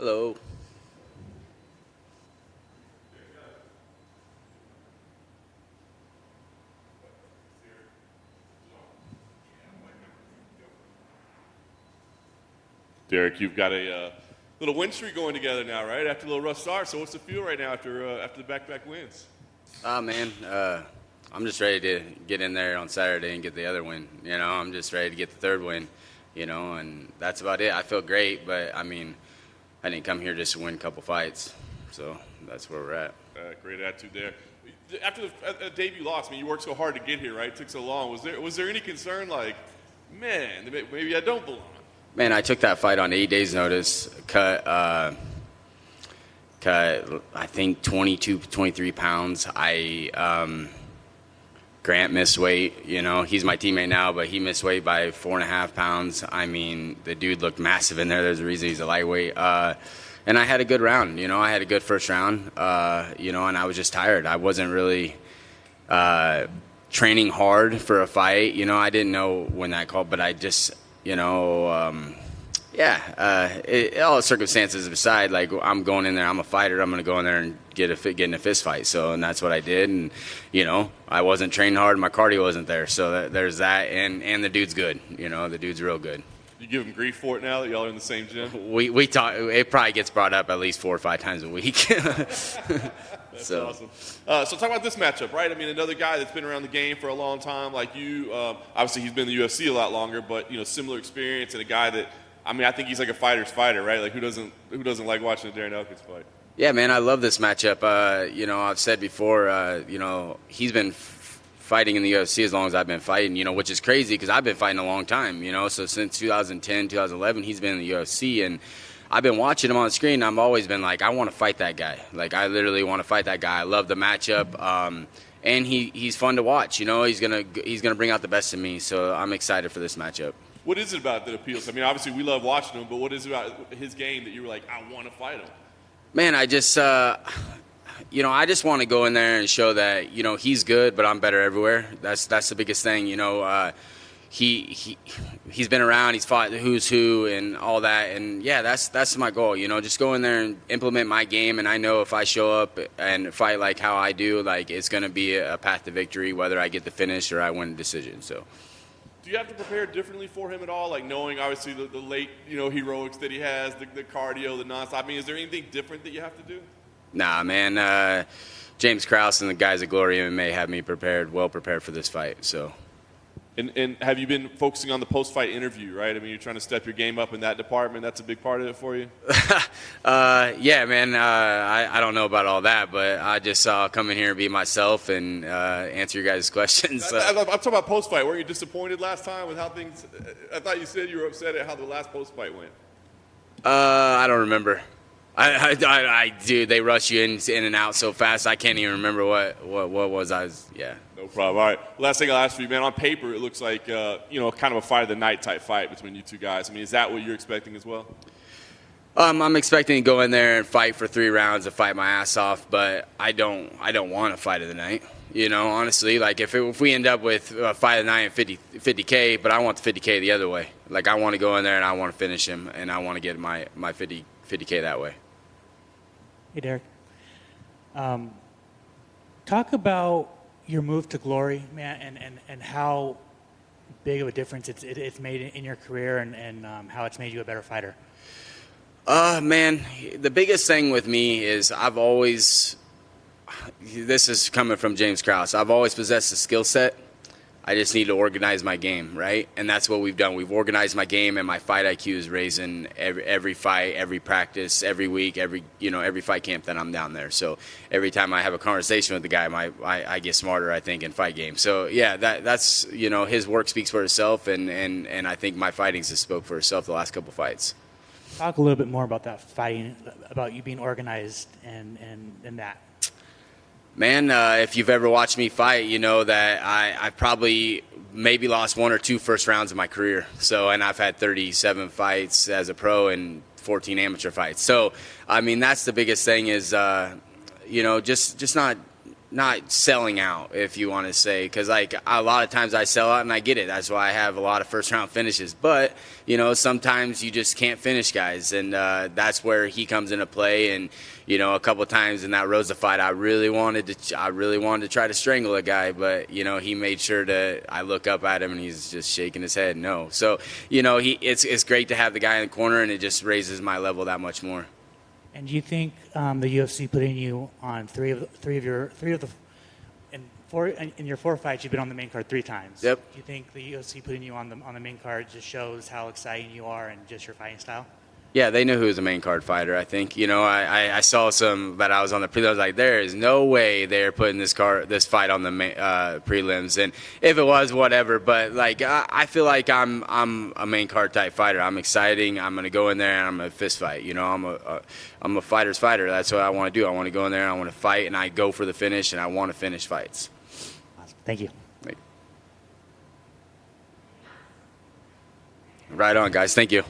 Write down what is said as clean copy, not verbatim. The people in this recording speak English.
Hello. Darrick, you've got a little win streak going together now, right? After a little rough start. So what's the feel right now after the back-to-back wins? Man, I'm just ready to get in there on Saturday and get the other win. I'm just ready to get the third win, and that's about it. I feel great, but, I didn't come here just to win a couple fights. So that's where we're at. Great attitude there. After the debut loss, you worked so hard to get here, right? It took so long. Was there any concern, like, man, maybe I don't belong? Man, I took that fight on 8 days' notice, cut I think 22, 23 pounds. Grant missed weight. He's my teammate now, but he missed weight by 4.5 pounds. The dude looked massive in there. There's a reason he's a lightweight. And I had a good round. I had a good first round. And I was just tired. I wasn't really training hard for a fight. I didn't know when that called, but I just. All circumstances aside, like I'm going in there, I'm a fighter. I'm going to go in there and get in a fist fight. And that's what I did. And I wasn't training hard. My cardio wasn't there. So there's that. And the dude's good. The dude's real good. You give him grief for it now that y'all are in the same gym? We talk. It probably gets brought up at least 4 or 5 times a week. That's awesome. So talk about this matchup, right? Another guy that's been around the game for a long time, like you. Obviously, he's been in the UFC a lot longer, but similar experience, and a guy that I think he's like a fighter's fighter, right? Like who doesn't like watching a Darren Elkins fight? Yeah, man, I love this matchup. I've said before, he's been fighting in the UFC as long as I've been fighting, which is crazy because I've been fighting a long time, So since 2010, 2011, he's been in the UFC, and I've been watching him on the screen. And I've always been like, I want to fight that guy. Like, I literally want to fight that guy. I love the matchup, and he's fun to watch. He's gonna bring out the best in me. So I'm excited for this matchup. What is it about that appeals? Obviously we love watching him, but what is it about his game that you were like, I want to fight him? Man, I just I just want to go in there and show that he's good, but I'm better everywhere. That's the biggest thing. He's been around, he's fought the who's who and all that, and yeah, that's my goal. Just go in there and implement my game, and I know if I show up and fight like how I do, like it's going to be a path to victory, whether I get the finish or I win a decision. So. Do you have to prepare differently for him at all? Like knowing obviously the late heroics that he has, the cardio, the nonstop. Is there anything different that you have to do? Nah, man. James Krause and the guys at Glory MMA have me well prepared for this fight. So. And have you been focusing on the post-fight interview, right? You're trying to step your game up in that department. That's a big part of it for you? Yeah, man. I don't know about all that, but I just come in here and be myself and answer your guys' questions. I'm talking about post-fight. Weren't you disappointed last time with how things – I thought you said you were upset at how the last post-fight went. I don't remember. Dude, they rush you in and out so fast. I can't even remember what was. Yeah. No problem. All right. Last thing I'll ask for you, man. On paper, it looks like kind of a fight of the night type fight between you two guys. Is that what you're expecting as well? I'm expecting to go in there and fight for 3 rounds and fight my ass off, but I don't want a fight of the night. Honestly, like if we end up with a fight of the night and 50K, but I want the 50K the other way. Like I want to go in there and I want to finish him, and I want to get my 50K that way. Hey, Darrick. Talk about your move to Glory, man, and how big of a difference it's made in your career and how it's made you a better fighter. Man, the biggest thing with me is this is coming from James Krause, I've always possessed a skill set. I just need to organize my game, right? And that's what we've done. We've organized my game, and my fight IQ is raising every fight, every practice, every week, every fight camp that I'm down there. So every time I have a conversation with the guy, I get smarter, I think, in fight game. So yeah, that's his work speaks for itself, and I think my fightings has spoke for itself the last couple fights. Talk a little bit more about that fighting, about you being organized and that. Man, if you've ever watched me fight, you know that I probably maybe lost 1 or 2 first rounds of my career. So, and I've had 37 fights as a pro and 14 amateur fights. So, that's the biggest thing is, just not not selling out, if you want to say, because like a lot of times I sell out and I get it. That's why I have a lot of first round finishes. But you know, sometimes you just can't finish guys, and that's where he comes into play. And you know, a couple of times in that Rosa fight, I really wanted to try to strangle a guy, but you know, he made sure to. I look up at him and he's just shaking his head no. So you know, it's great to have the guy in the corner, and it just raises my level that much more. And do you think the UFC putting you on three of the in your 4 fights, you've been on the main card 3 times? Yep. Do you think the UFC putting you on the main card just shows how exciting you are and just your fighting style? Yeah, they knew who was the main card fighter. I think, you know, I saw some that I was on the prelims. I was like, there is no way they're putting this fight on the prelims. And if it was, whatever. But like, I feel like I'm a main card type fighter. I'm exciting. I'm gonna go in there and I'm gonna fist fight. You know, I'm a fighter's fighter. That's what I want to do. I want to go in there and I want to fight, and I go for the finish, and I want to finish fights. Awesome. Thank you. Right on, guys. Thank you.